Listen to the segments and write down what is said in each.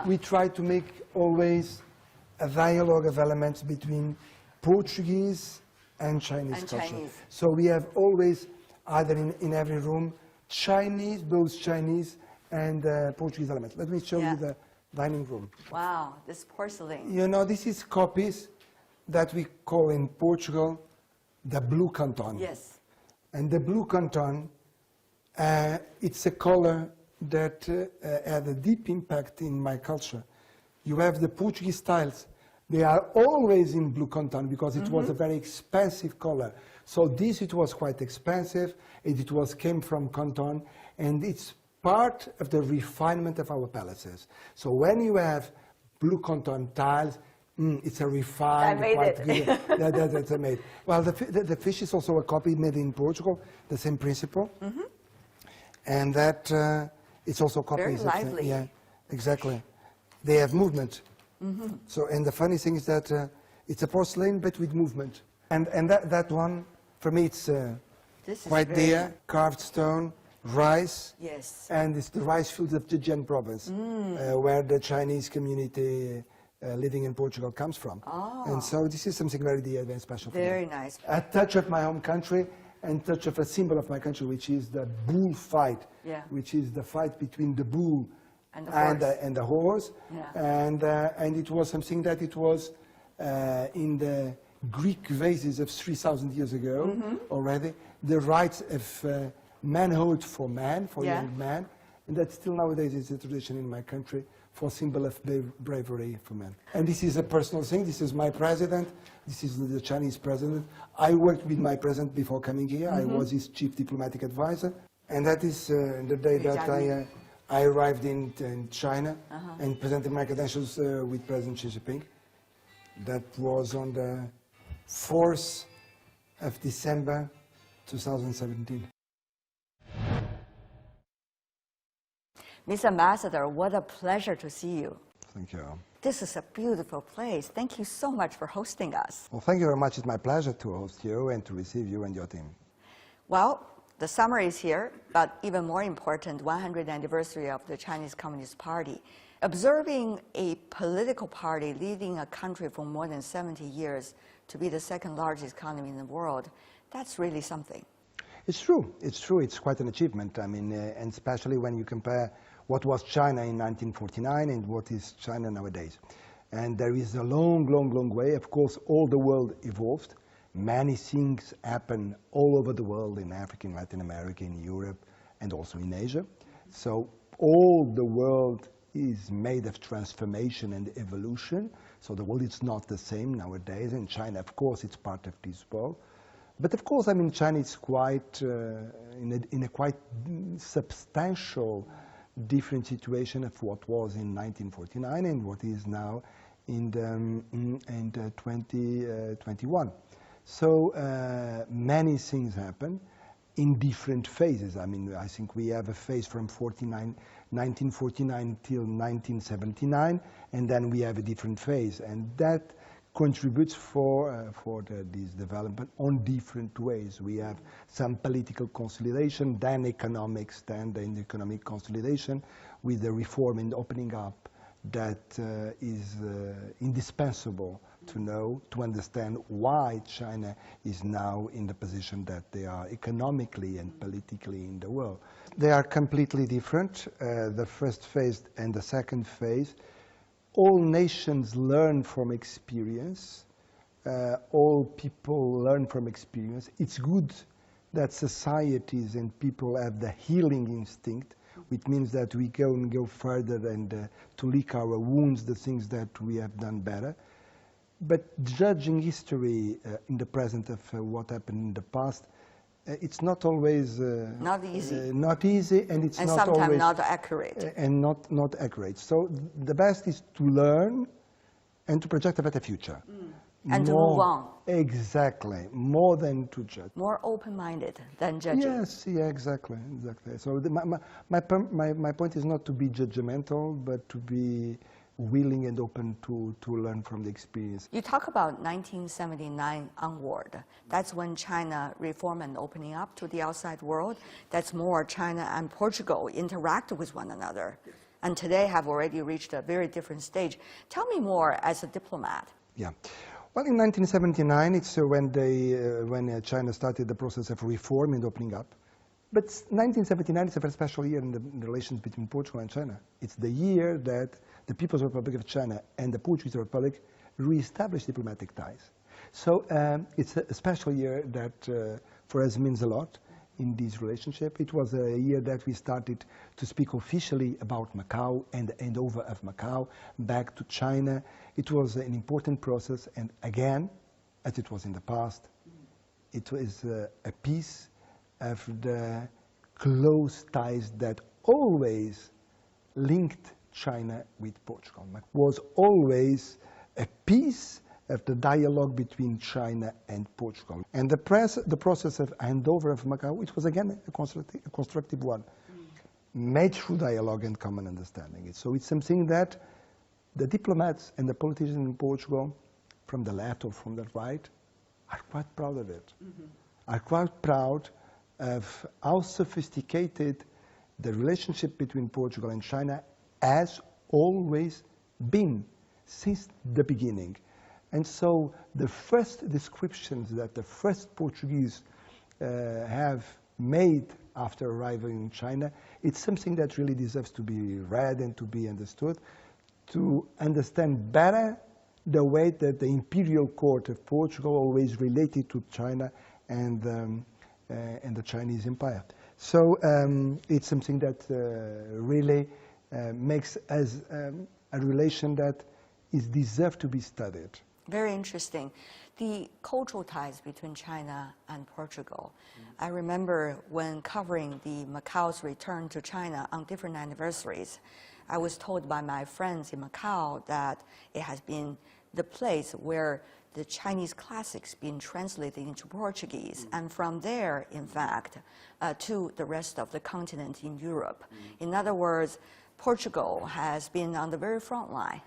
we try to make always a dialogue of elements between Portuguese and Chinese culture. So we have always, either in every room, Chinese, both Chinese and Portuguese elements. Let me show you the dining room. Wow, this porcelain. You know, this is copies that we call in Portugal the blue canton. Yes. And the blue canton, it's a color that had a deep impact in my culture. You have the Portuguese styles. They are always in blue canton because it was a very expensive color. So this, it was quite expensive. Came from canton, and it's part of the refinement of our palaces. So when you have blue canton tiles, it's a refined, quite good. That's made. Well, the fish is also a copy made in Portugal, the same principle, and that it's also copies. Very lively. Yeah, exactly. They have movement. So, and the funny thing is that it's a porcelain but with movement. And that one, for me, it's quite there, carved stone, rice. Yes. And it's the rice fields of the Tian province, where the Chinese community living in Portugal comes from. Oh. And so this is something very dear and special for me. Very nice. A touch of my home country and touch of a symbol of my country, which is the bull fight, which is the fight between the bull and the horse. Yeah. And it was something that it was in the Greek vases of 3,000 years ago already, the rights of manhood for man, for young man, and that still nowadays is a tradition in my country for symbol of bravery for men. And this is a personal thing. This is my president. This is the Chinese president. I worked with my president before coming here. I was his chief diplomatic advisor. And that is the day that I arrived in China and presented my credentials with President Xi Jinping. That was on the 4th of December 2017. Mr. Ambassador, what a pleasure to see you. Thank you. This is a beautiful place. Thank you so much for hosting us. Well, thank you very much. It's my pleasure to host you and to receive you and your team. Well, the summer is here, but even more important, 100th anniversary of the Chinese Communist Party. Observing a political party leading a country for more than 70 years to be the second largest economy in the world, that's really something. It's true. It's true. It's quite an achievement. I mean, and especially when you compare what was China in 1949 and what is China nowadays. And there is a long, long, long way. Of course, all the world evolved. Many things happen all over the world, in Africa, in Latin America, in Europe, and also in Asia. So all the world is made of transformation and evolution. So the world is not the same nowadays. And China, of course, it's part of this world. But of course, I mean, China is quite in a quite substantial different situation of what was in 1949 and what is now in 2021. So many things happen in different phases. I mean, I think we have a phase from 1949 till 1979, and then we have a different phase, and that contributes for this development on different ways. We have some political consolidation, then economics, then the economic consolidation with the reform and opening up that is indispensable to know, to understand why China is now in the position that they are economically and politically in the world. They are completely different, the first phase and the second phase. All nations learn from experience. All people learn from experience. It's good that societies and people have the healing instinct, which means that we go further and to lick our wounds, the things that we have done better. But judging history in the present of what happened in the past, it's not always not easy. Not easy, and it's and not sometimes always not accurate. And not accurate. So the best is to learn and to project a better future. And to move on. Exactly, more than to judge. More open-minded than judging. Yes, yeah, exactly. So my point is not to be judgmental, but to be willing and open to learn from the experience. You talk about 1979 onward. That's when China reform and opening up to the outside world. That's more China and Portugal interact with one another. and today have already reached a very different stage. Tell me more as a diplomat. Yeah. Well, in 1979, it's when China started the process of reform and opening up. But 1979 is a very special year in the relations between Portugal and China. It's the year that the People's Republic of China and the Portuguese Republic re-established diplomatic ties. So it's a special year that for us means a lot in this relationship. It was a year that we started to speak officially about Macau and the handover of Macau back to China. It was an important process, and again, as it was in the past, it was a piece of the close ties that always linked China with Portugal. It was always a piece of the dialogue between China and Portugal. And the process of handover of Macau, which was again a constructive one, made through dialogue and common understanding. So it's something that the diplomats and the politicians in Portugal, from the left or from the right, are quite proud of it. Are quite proud of how sophisticated the relationship between Portugal and China has always been since the beginning. And so the first descriptions that the first Portuguese have made after arriving in China, it's something that really deserves to be read and to be understood, to understand better the way that the imperial court of Portugal always related to China and the Chinese Empire. So it's something that really makes us a relation that is deserved to be studied. Very interesting. The cultural ties between China and Portugal. I remember when covering the Macau's return to China on different anniversaries, I was told by my friends in Macau that it has been the place where the Chinese classics being translated into Portuguese, and from there, in fact, to the rest of the continent in Europe. In other words, Portugal has been on the very front line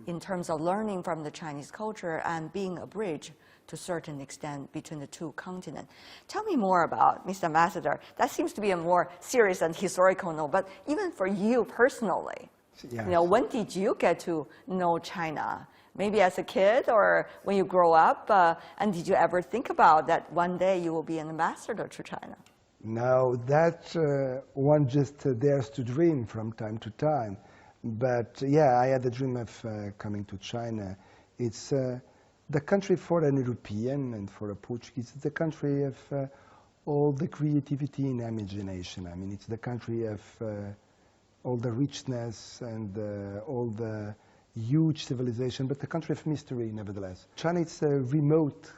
in terms of learning from the Chinese culture and being a bridge to a certain extent between the two continents. Tell me more about, Mr. Ambassador, that seems to be a more serious and historical note, but even for you personally, yes. When did you get to know China? Maybe as a kid or when you grow up, and did you ever think about that one day you will be an ambassador to China? No, that one just dares to dream from time to time. But yeah, I had the dream of coming to China. It's the country for an European and for a Portuguese. It's the country of all the creativity and imagination. I mean, it's the country of all the richness and all the huge civilization, but the country of mystery, nevertheless. China is a remote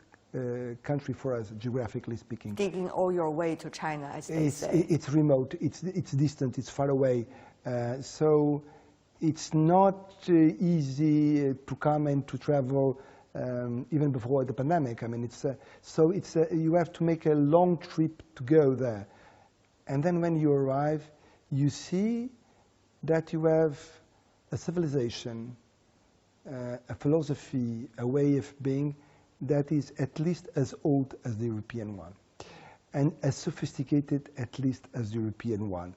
country for us, geographically speaking. Digging all your way to China, as they say. It's remote, it's distant, it's far away. So it's not easy to come and to travel even before the pandemic. I mean, you have to make a long trip to go there. And then when you arrive, you see that you have a civilization, a philosophy, a way of being that is at least as old as the European one, and as sophisticated at least as the European one.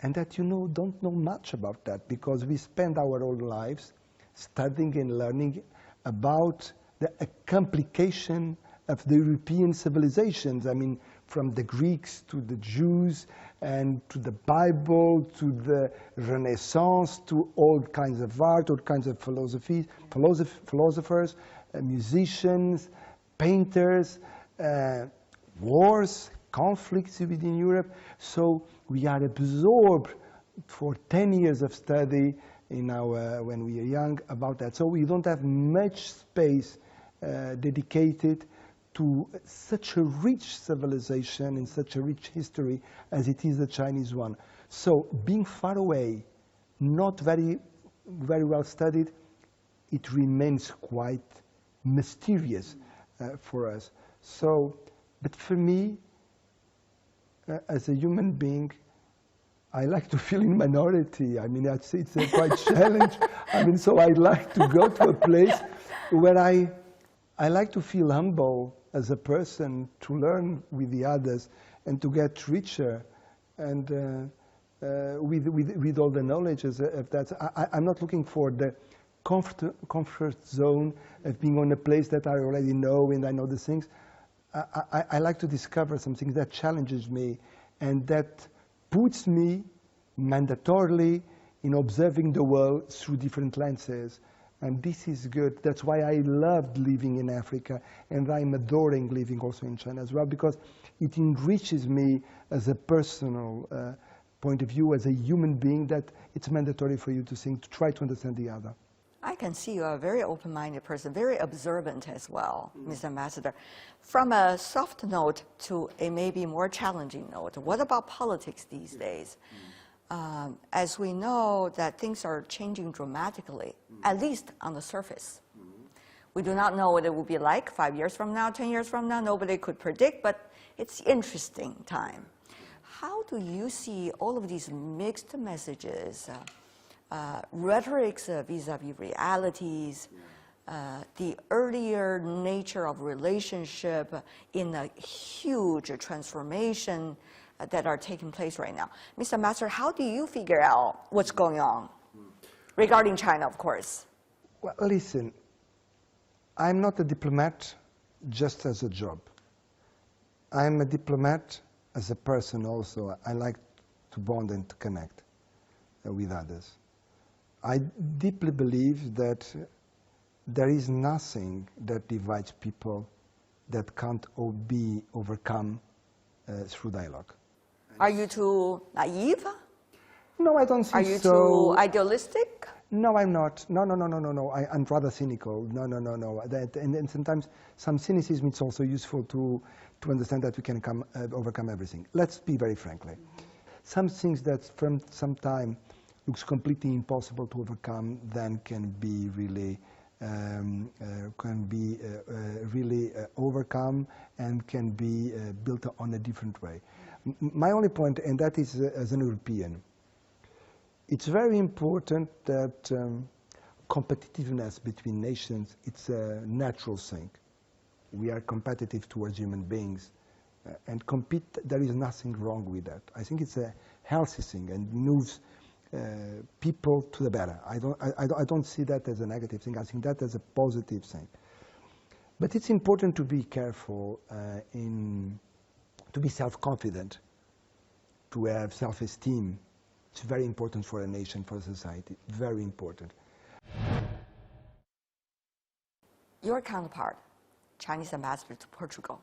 And that don't know much about that, because we spend our whole lives studying and learning about the complication of the European civilizations. I mean, from the Greeks to the Jews and to the Bible to the Renaissance to all kinds of art, all kinds of philosophers, musicians, painters, wars, conflicts within Europe. So we are absorbed for 10 years of study when we are young about that. So we don't have much space dedicated to such a rich civilization and such a rich history as it is the Chinese one. So being far away, not very well studied, it remains quite mysterious for us. So, but for me, as a human being, I like to feel in minority. I mean, it's a quite challenge. I mean, so I like to go to a place where I like to feel humble as a person, to learn with the others and to get richer. And with all the knowledge of that. I'm not looking for the comfort zone of being on a place that I already know and I know the things. I like to discover something that challenges me and that puts me mandatorily in observing the world through different lenses. And this is good. That's why I loved living in Africa, and I'm adoring living also in China as well, because it enriches me as a personal point of view, as a human being, that it's mandatory for you to think, to try to understand the other. I can see you are a very open-minded person, very observant as well, Mr. Ambassador. From a soft note to a maybe more challenging note, what about politics these days? As we know that things are changing dramatically, at least on the surface. We do not know what it will be like 5 years from now, 10 years from now. Nobody could predict, but it's interesting time. How do you see all of these mixed messages, rhetorics vis-a-vis realities, the earlier nature of relationship in a huge transformation that are taking place right now? Mr. Ambassador, how do you figure out what's going on regarding China, of course? Well, listen, I'm not a diplomat just as a job. I'm a diplomat as a person also. I like to bond and to connect with others. I deeply believe that there is nothing that divides people that can't be overcome through dialogue. Are you too naive? No, I don't think so. Are you too idealistic? No, I'm not. No. I'm rather cynical. No. And sometimes some cynicism is also useful to understand that we can overcome everything. Let's be very frankly. Some things that from some time looks completely impossible to overcome then can be really overcome and can be built on a different way. My only point, and that is as an European, it's very important that competitiveness between nations, it's a natural thing. We are competitive towards human beings and compete, there is nothing wrong with that. I think it's a healthy thing and moves people to the better. I don't see that as a negative thing. I think that as a positive thing. But it's important to be careful to be self-confident, to have self-esteem. It's very important for a nation, for a society, very important. Your counterpart, Chinese ambassador to Portugal,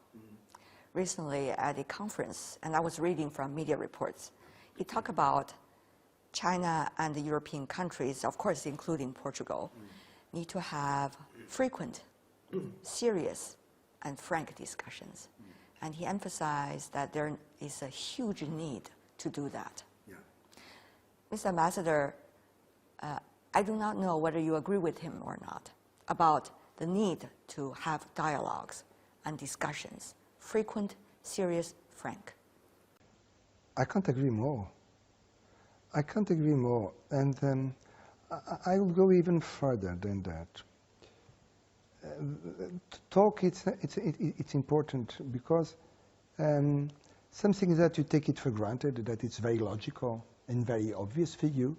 recently at a conference, and I was reading from media reports, he talked about China and the European countries, of course including Portugal, need to have frequent, serious, and frank discussions. And he emphasized that there is a huge need to do that. Yeah. Mr. Ambassador, I do not know whether you agree with him or not about the need to have dialogues and discussions, frequent, serious, frank. I can't agree more. I can't agree more. And I will go even further than that. Talk, it's important because something that you take it for granted, that it's very logical and very obvious for you,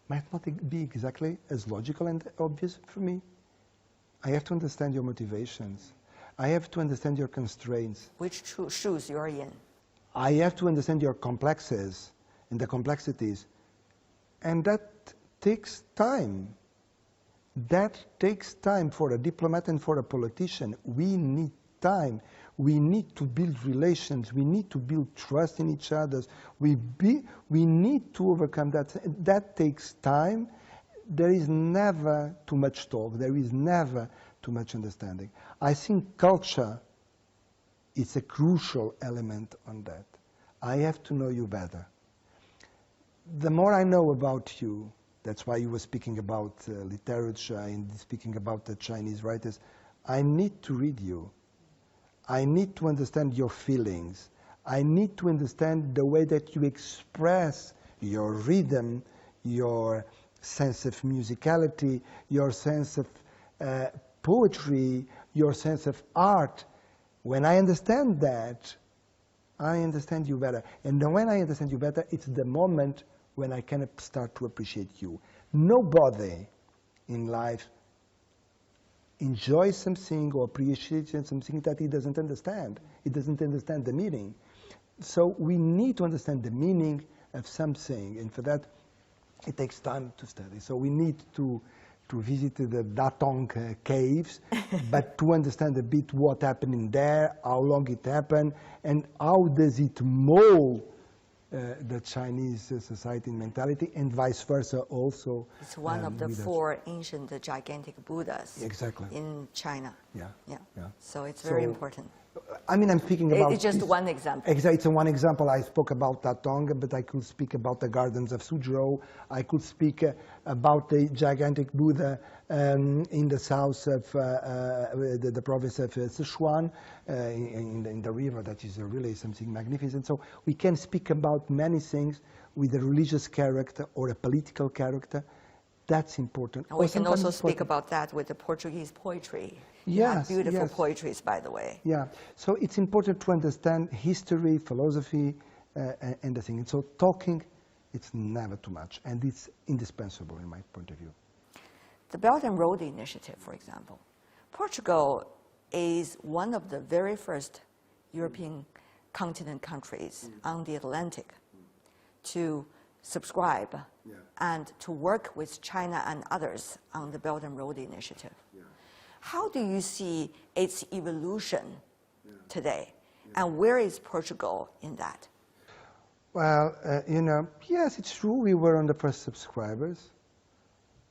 might not be exactly as logical and obvious for me. I have to understand your motivations. I have to understand your constraints. Which shoes you're in. I have to understand your complexes and the complexities. And that takes time. That takes time for a diplomat and for a politician. We need time. We need to build relations. We need to build trust in each other. We need to overcome that. That takes time. There is never too much talk. There is never too much understanding. I think culture is a crucial element on that. I have to know you better. The more I know about you, that's why you were speaking about literature and speaking about the Chinese writers. I need to read you. I need to understand your feelings. I need to understand the way that you express your rhythm, your sense of musicality, your sense of poetry, your sense of art. When I understand that, I understand you better. And then when I understand you better, it's the moment when I can start to appreciate you. Nobody in life enjoys something or appreciates something that he doesn't understand. He doesn't understand the meaning. So we need to understand the meaning of something, and for that, it takes time to study. So we need to visit the Datong caves, but to understand a bit what happened in there, how long it happened, and how does it mold the Chinese society and mentality, and vice versa also. It's one of the four ancient gigantic Buddhas in China. Yeah. So it's very important. I mean, I'm speaking about... It's just one example. Exactly, it's one example. I spoke about Datong, but I could speak about the gardens of Suzhou. I could speak about the gigantic Buddha in the south of the province of Sichuan, in the river. That is really something magnificent. So we can speak about many things with a religious character or a political character. That's important. And we can also speak about that with the Portuguese poetry. Yes, beautiful poetries, by the way. Yeah, so it's important to understand history, philosophy, and the thing. And so talking, it's never too much, and it's indispensable in my point of view. The Belt and Road Initiative, for example. Portugal is one of the very first European continent countries on the Atlantic to subscribe and to work with China and others on the Belt and Road Initiative. How do you see its evolution today, and where is Portugal in that? Well, yes, it's true. We were on the first subscribers.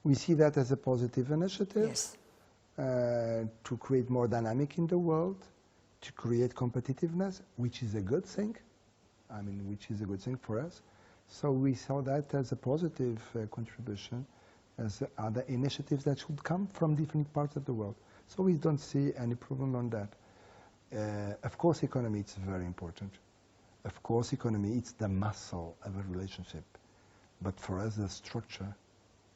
We see that as a positive initiative. Yes. To create more dynamic in the world, to create competitiveness, which is a good thing. I mean, which is a good thing for us. So we saw that as a positive contribution, as other initiatives that should come from different parts of the world. So we don't see any problem on that. Of course, economy is very important. Of course, economy is the muscle of a relationship. But for us, the structure,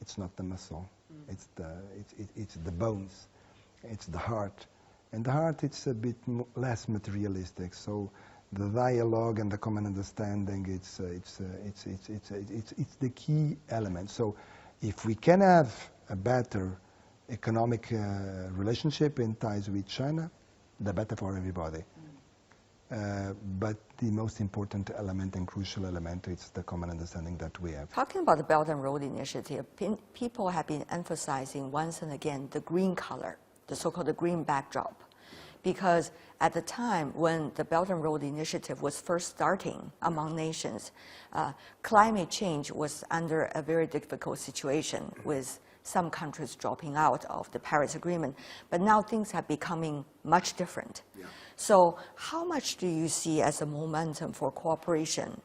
it's not the muscle. It's the bones. It's the heart. And the heart, it's a bit less materialistic. So the dialogue and the common understanding, it's the key element. So if we can have a better economic relationship and ties with China, the better for everybody. But the most important element and crucial element is the common understanding that we have. Talking about the Belt and Road Initiative, people have been emphasizing once and again the green color, the so-called green backdrop. Because at the time when the Belt and Road Initiative was first starting among nations, climate change was under a very difficult situation with some countries dropping out of the Paris Agreement. But now things are becoming much different. So how much do you see as a momentum for cooperation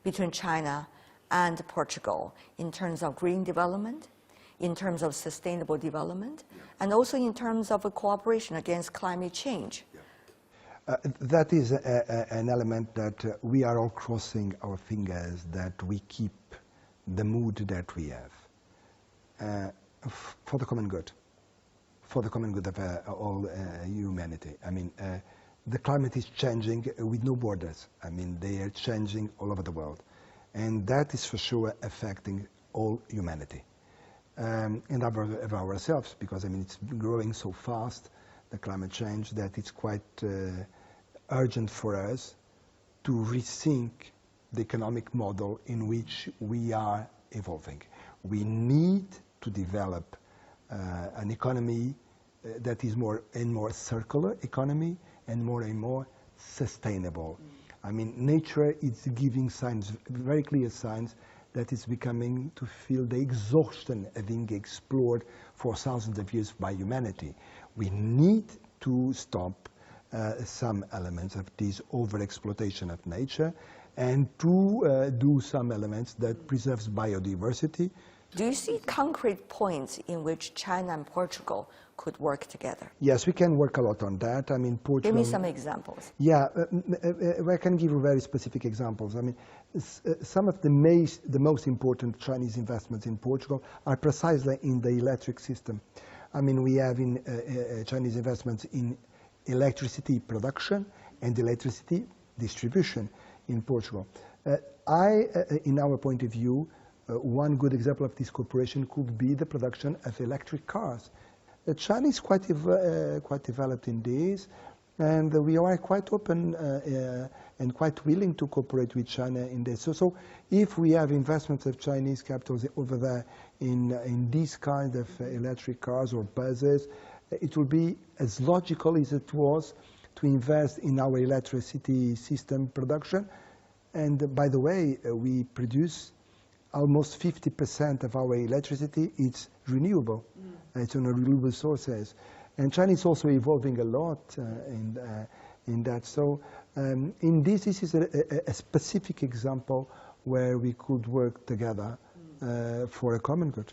between China and Portugal in terms of green development, in terms of sustainable development, and also in terms of a cooperation against climate change? That is an element that we are all crossing our fingers that we keep the mood that we have for the common good of all humanity. I mean, the climate is changing with no borders. I mean, they are changing all over the world. And that is for sure affecting all humanity. And of ourselves, because I mean, it's growing so fast, the climate change, that it's quite urgent for us to rethink the economic model in which we are evolving. We need to develop an economy that is more and more circular economy and more sustainable. I mean, nature is giving signs, very clear signs, that is becoming to feel the exhaustion of being explored for thousands of years by humanity. We need to stop some elements of this overexploitation of nature and to do some elements that preserves biodiversity. Do you see concrete points in which China and Portugal could work together? Yes, we can work a lot on that. I mean, Portugal... Give me some examples. Yeah, I can give you very specific examples. I mean, some of the most important Chinese investments in Portugal are precisely in the electric system. I mean, we have Chinese investments in electricity production and electricity distribution in Portugal. In our point of view, one good example of this cooperation could be the production of electric cars. China is quite developed in this, and we are quite open and quite willing to cooperate with China in this. So if we have investments of Chinese capitals over there in these kind of electric cars or buses, it will be as logical as it was to invest in our electricity system production. And by the way, we produce almost 50% of our electricity. It's renewable. It's on renewable sources. And China is also evolving a lot in that. So in this is a specific example where we could work together for a common good.